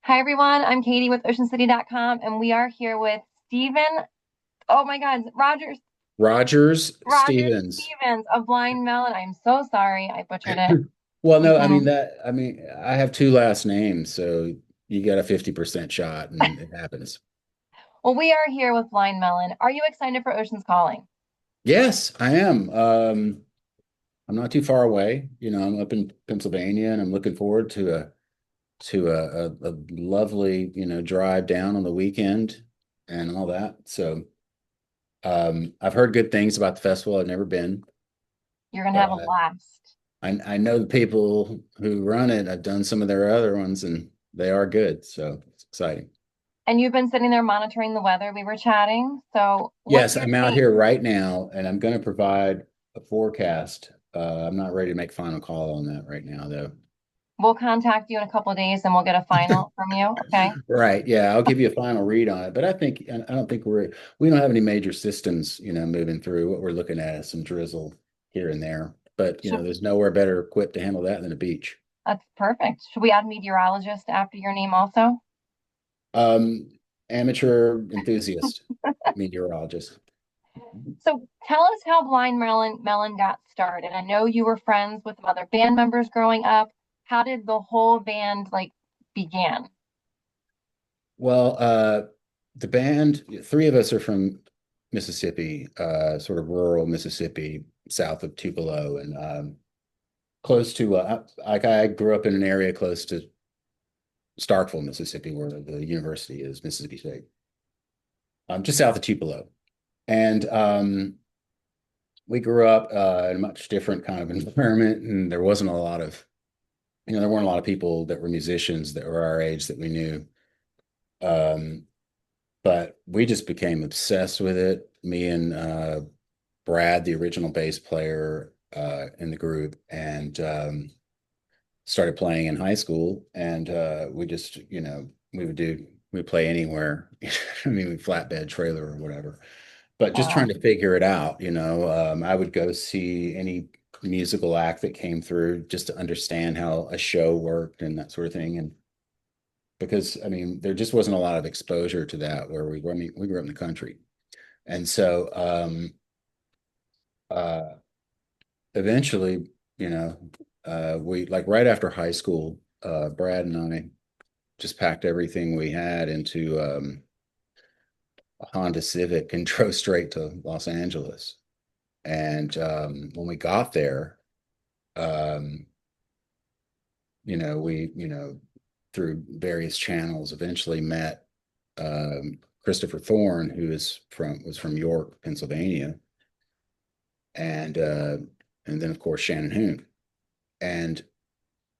Hi, everyone. I'm Katie with OceanCity.com, and we are here with Stephen. Oh my God, Rogers Rogers Stevens. Stevens of Blind Melon. I'm so sorry I butchered it. Well, no, Mhm. I mean, I have two last names, so you got a 50% shot and it happens. Well, we are here with Blind Melon. Are you excited for Ocean's Calling? Yes, I am. I'm not too far away. I'm up in Pennsylvania and I'm looking forward to a lovely, drive down on the weekend and all that. So, I've heard good things about the festival. I've never been, You're gonna but have a blast. I know the people who run it. I've done some of their other ones and they are good. So it's exciting. And you've been sitting there monitoring the weather. We were chatting. So, what's Yes, your I'm out take? here right now and I'm going to provide a forecast. I'm not ready to make final call on that right now, though. We'll contact you in a couple of days and we'll get a final from you. Okay. Right. Yeah, I'll give you a final read on it, but I don't think we don't have any major systems, moving through. What we're looking at is some drizzle here and there, but Should, there's nowhere better equipped to handle that than a beach. that's perfect. Should we add meteorologist after your name also? Um, Amateur enthusiast, meteorologist. So tell us how Blind Melon got started. I know you were friends with some other band members growing up. How did the whole band begin? Well, the band, three of us are from Mississippi, sort of rural Mississippi, south of Tupelo, and close to, like I grew up in an area close to Starkville, Mississippi, where the university is, Mississippi State, just south of Tupelo. And we grew up in a much different kind of environment, and there wasn't a lot of, there weren't a lot of people that were musicians that were our age that we knew. Um, but we just became obsessed with it. Me and Brad, the original bass player in the group, and started playing in high school. And we just, we'd play anywhere. I mean, we flatbed trailer or whatever. But just trying Wow. to figure it out, I would go see any musical act that came through just to understand how a show worked and that sort of thing. And because I mean, there just wasn't a lot of exposure to that where we were. I mean, we grew up in the country. And so uh, eventually, you know, we like right after high school, Brad and I just packed everything we had into a Honda Civic and drove straight to Los Angeles. And when we got there, um, through various channels, eventually met Christopher Thorne, who was from York, Pennsylvania, and uh, and then of course Shannon Hoon. And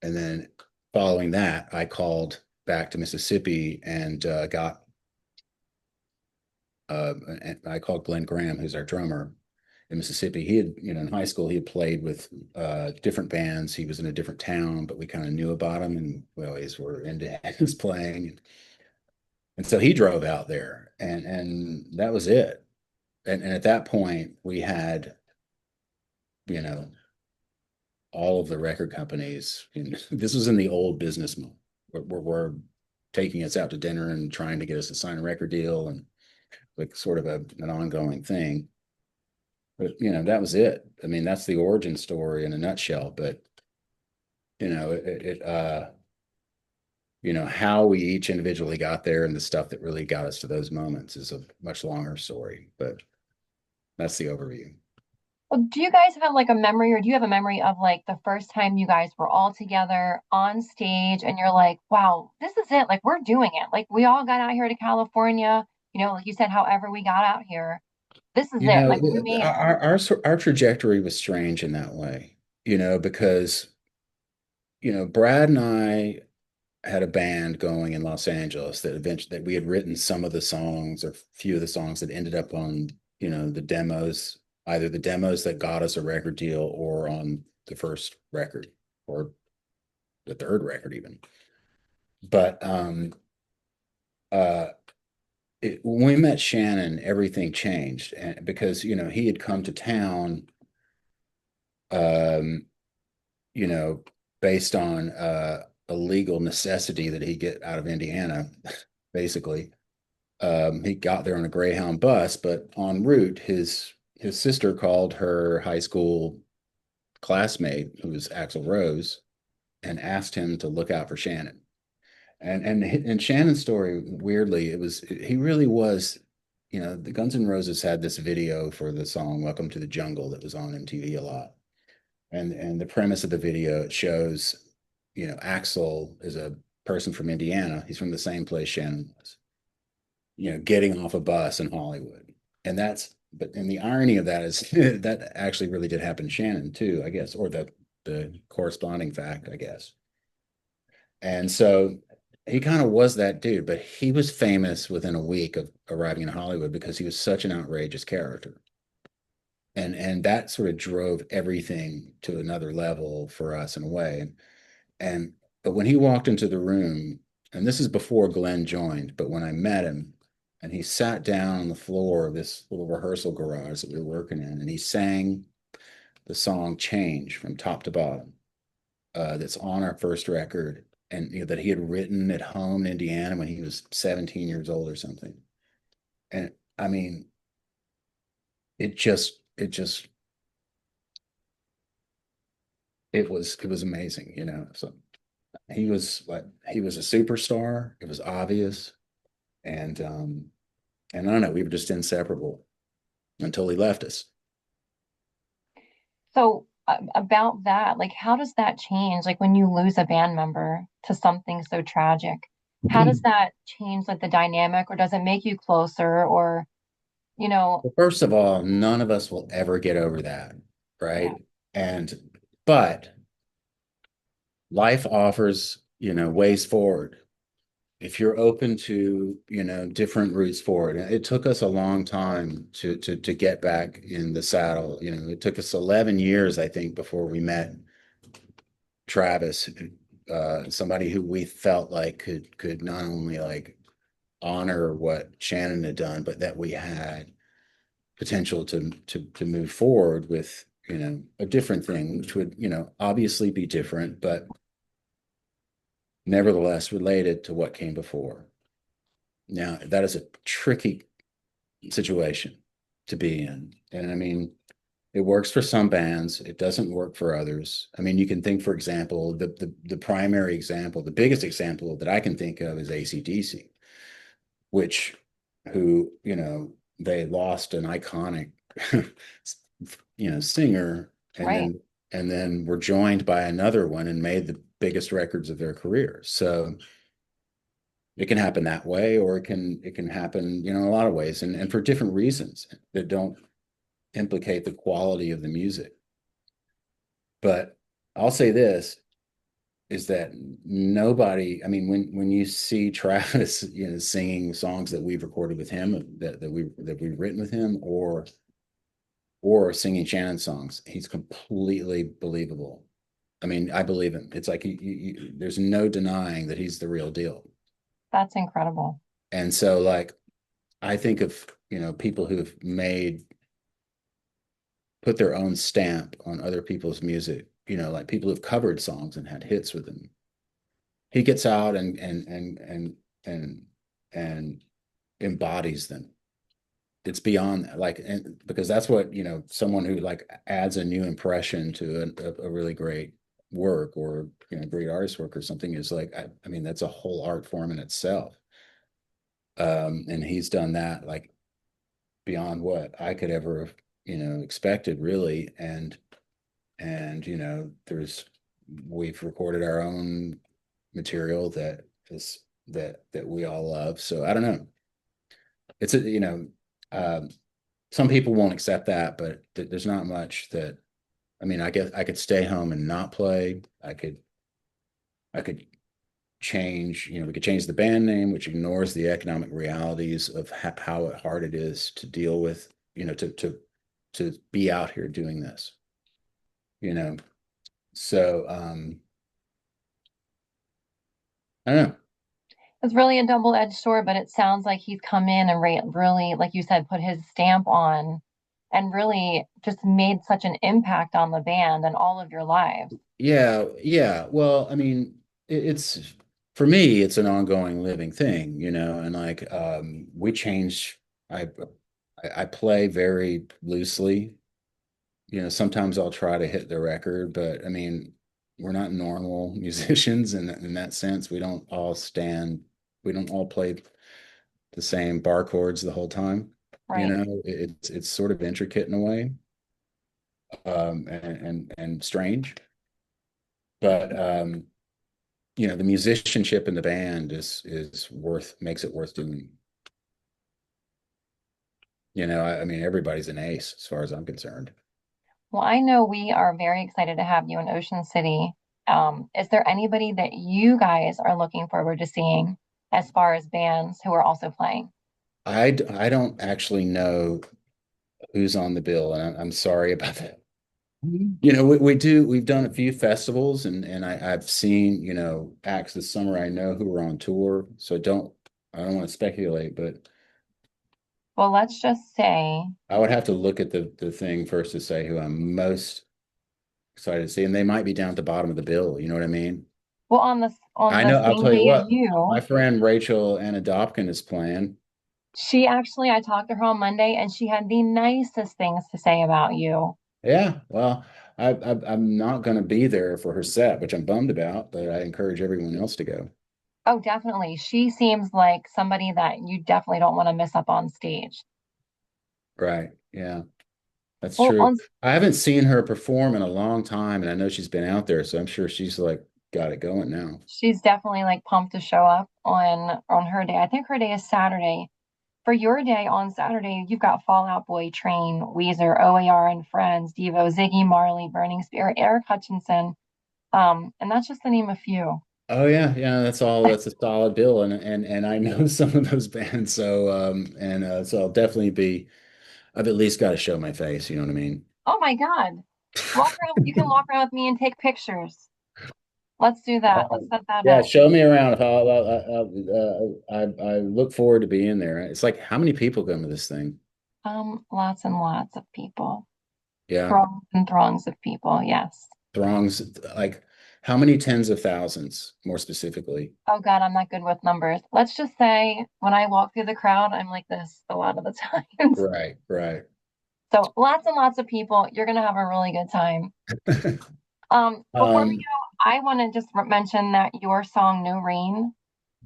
and then following that, I called back to Mississippi and I called Glenn Graham, who's our drummer in Mississippi. He had, in high school, he had played with different bands. He was in a different town, but we kind of knew about him and we always were into his playing. And so he drove out there and that was it. And at that point, we had, you know, all of the record companies. And this was in the old business mode were taking us out to dinner and trying to get us to sign a record deal and like sort of an ongoing thing. But that was it. I mean, that's the origin story in a nutshell. But how we each individually got there and the stuff that really got us to those moments is a much longer story. But that's the overview. Well, do you guys have a memory, or do you have a memory of the first time you guys were all together on stage and you're like, wow, this is it. Like, we're doing it. Like, we all got out here to California, like you said, however we got out here. This is You it. know, Like, we made it. our trajectory was strange in that way. Because Brad and I had a band going in Los Angeles that eventually that we had written some of the songs or few of the songs that ended up on, the demos, either the demos that got us a record deal or on the first record or the third record even. But uh when we met Shannon, everything changed and because he had come to town um, you know, based on a legal necessity that he get out of Indiana, basically. He got there on a Greyhound bus, but en route, his sister called her high school classmate, who was Axl Rose, and asked him to look out for Shannon. And Shannon's story, weirdly, it was he really was, the Guns N' Roses had this video for the song "Welcome to the Jungle" that was on MTV a lot, and the premise of the video, it shows, Axl is a person from Indiana. He's from the same place Shannon was, getting off a bus in Hollywood. And the irony of that is that actually really did happen to Shannon too, I guess, or the corresponding fact, I guess. And so he kind of was that dude, but he was famous within a week of arriving in Hollywood because he was such an outrageous character. And that sort of drove everything to another level for us in a way. And but when he walked into the room, and this is before Glenn joined, but when I met him, and he sat down on the floor of this little rehearsal garage that we were working in, and he sang the song "Change" from top to bottom. That's on our first record, and that he had written at home in Indiana when he was 17 years old or something. And I mean, it just it was amazing, So he was a superstar. It was obvious, and I don't know, we were just inseparable until he left us. So about that, like how does that change? Like when you lose a band member to something so tragic, how does that change like the dynamic, or does it make you closer, or you know, Well, first of all, none of us will ever get over that, yeah, right? And but life offers, ways forward. If you're open to, different routes forward. It took us a long time to get back in the saddle. It took us 11 years, I think, before we met Travis, somebody who we felt like could not only like honor what Shannon had done, but that we had potential to move forward with, a different thing, which would, obviously be different, but nevertheless related to what came before. Now, that is a tricky situation to be in. And I mean, it works for some bands, it doesn't work for others. I mean, you can think, for example, the primary example, the biggest example that I can think of is AC/DC, which who, they lost an iconic, singer, and right. then were joined by another one and made the biggest records of their career. So it can happen that way, or it can happen, a lot of ways, and for different reasons that don't implicate the quality of the music. But I'll say this is that nobody, I mean, when you see Travis, singing songs that we've recorded with him, that we've written with him, or singing Shannon songs, he's completely believable. I mean, I believe him. It's like there's no denying that he's the real deal. That's incredible. And so, like, I think of, people who've put their own stamp on other people's music, like people who've covered songs and had hits with them. He gets out and and embodies them. It's beyond that, like, and because that's what, someone who like adds a new impression to a really great work, or great artist work or something, is like, I mean, that's a whole art form in itself. And he's done that like beyond what I could ever have, expected, really. And there's we've recorded our own material that we all love. So I don't know. It's a, um, some people won't accept that, but there's not much that, I mean, I guess I could stay home and not play. I could change, we could change the band name, which ignores the economic realities of how hard it is to deal with, to be out here doing this, you know. So I don't know. It's really a double-edged sword, but it sounds like he's come in and really, like you said, put his stamp on and really just made such an impact on the band and all of your lives. Yeah, yeah. Well, I mean, it's for me, it's an ongoing living thing, and like we change. I I play very loosely. Sometimes I'll try to hit the record, but I mean, we're not normal musicians in that sense. We don't all play the same bar chords the whole time. Right. It's sort of intricate in a way, and strange, but the musicianship in the band is worth makes it worth doing. I mean, everybody's an ace as far as I'm concerned. Well, I know we are very excited to have you in Ocean City. Is there anybody that you guys are looking forward to seeing as far as bands who are also playing? I don't actually know who's on the bill, and I'm sorry about that. We've done a few festivals, and I've seen, acts this summer I know who are on tour. So I don't want to speculate, but Well, let's just say, I would have to look at the thing first to say who I'm most excited to see. And they might be down at the bottom of the bill. You know what I mean? well, on I the know, I'll same tell you day as what, my you, friend Rachel Anna Dopkin is playing. I talked to her on Monday and she had the nicest things to say about you. Yeah, well, I'm not going to be there for her set, which I'm bummed about, but I encourage everyone else to go. Oh, definitely. She seems like somebody that you definitely don't want to miss up on stage. Right. Yeah. That's Well, true. I haven't seen her perform in a long time, and I know she's been out there, so I'm sure she's like got it going now. she's definitely like pumped to show up on her day. I think her day is Saturday. For your day on Saturday, you've got Fall Out Boy, Train, Weezer, OAR and Friends, Devo, Ziggy Marley, Burning Spear, Eric Hutchinson. And that's just the name of a few. Oh yeah, yeah, that's a solid bill, and I know some of those bands, so I'll definitely be. I've at least got to show my face, you know what I mean? Oh my God. You can walk around with me and take pictures. Let's do that. Let's set that Yeah, up. show me around. I look forward to being there. It's like how many people come to this thing? Lots and lots of people. Yeah, Throngs and throngs of people, yes. throngs. Like how many tens of thousands, more specifically? Oh God, I'm not good with numbers. Let's just say when I walk through the crowd, I'm like this a lot of the times. Right, right. So lots and lots of people. You're gonna have a really good time. Before we Um, go, I want to just mention that your song "No Rain"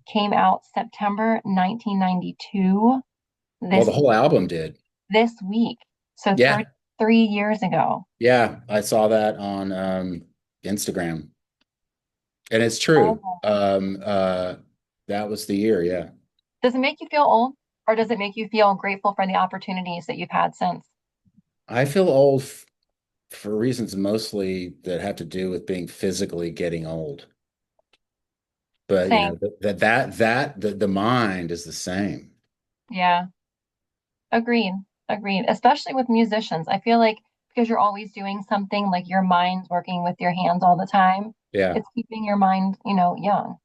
came out September 1992 well, the this whole album did. this week, so Yeah, 33 years ago. yeah. I saw that on Instagram, and it's true. Oh. That was the year. Yeah. Does it make you feel old, or does it make you feel grateful for the opportunities that you've had since? I feel old for reasons mostly that have to do with being physically getting old. But Same. the mind is the same. Yeah. Agreed. Agreed. Especially with musicians. I feel like because you're always doing something, like your mind's working with your hands all the time, Yeah. it's keeping your mind, young.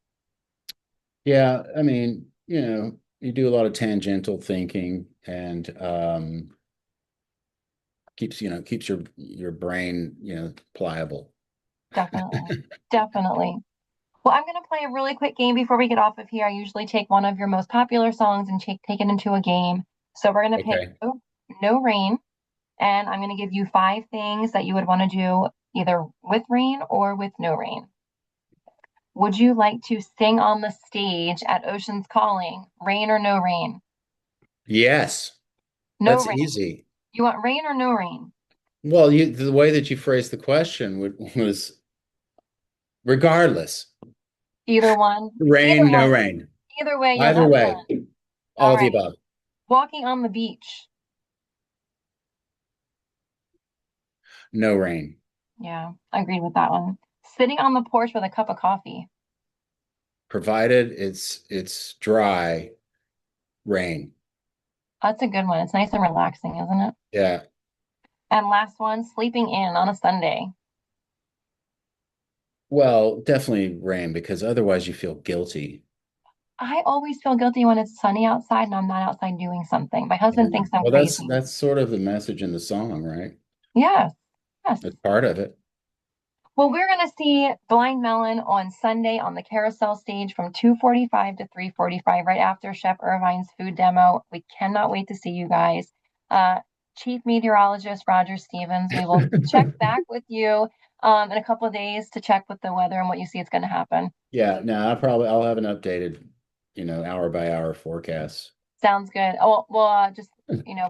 Yeah. I mean, you do a lot of tangential thinking and keeps your brain, pliable. Definitely. Definitely. Well, I'm going to play a really quick game before we get off of here. I usually take one of your most popular songs and take it into a game. So we're going to pick Okay. No Rain, and I'm going to give you five things that you would want to do either with rain or with no rain. Would you like to sing on the stage at Ocean's Calling, rain or no rain? Yes. No That's rain. easy. You want rain or no rain? Well, the way that you phrased the question was regardless. Either one. Either Rain, no one. rain. Either way, you'll Either have way, fun. all All of the right. above. Walking on the beach. No rain. Yeah, I agreed with that one. Sitting on the porch with a cup of coffee. Provided it's dry, rain. That's a good one. It's nice and relaxing, isn't it? Yeah. And last one, sleeping in on a Sunday. Well, definitely rain because otherwise you feel guilty. I always feel guilty when it's sunny outside and I'm not outside doing something. My husband Yeah. thinks I'm Well, that's crazy. that's sort of the message in the song, right? Yes, yes. It's part of it. Well, we're going to see Blind Melon on Sunday on the carousel stage from 2:45 to 3:45, right after Chef Irvine's food demo. We cannot wait to see you guys. Uh, Chief Meteorologist Roger Stevens, we will check back with you in a couple of days to check with the weather and what you see is going to happen. Yeah, no, I'll have an updated, hour by hour forecast. Sounds good. Oh, we'll just,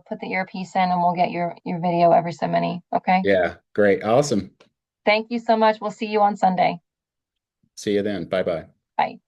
put the earpiece in and we'll get your video every so many. Okay. Yeah, great. Awesome. Thank you so much. We'll see you on Sunday. See you then. Bye bye. Bye.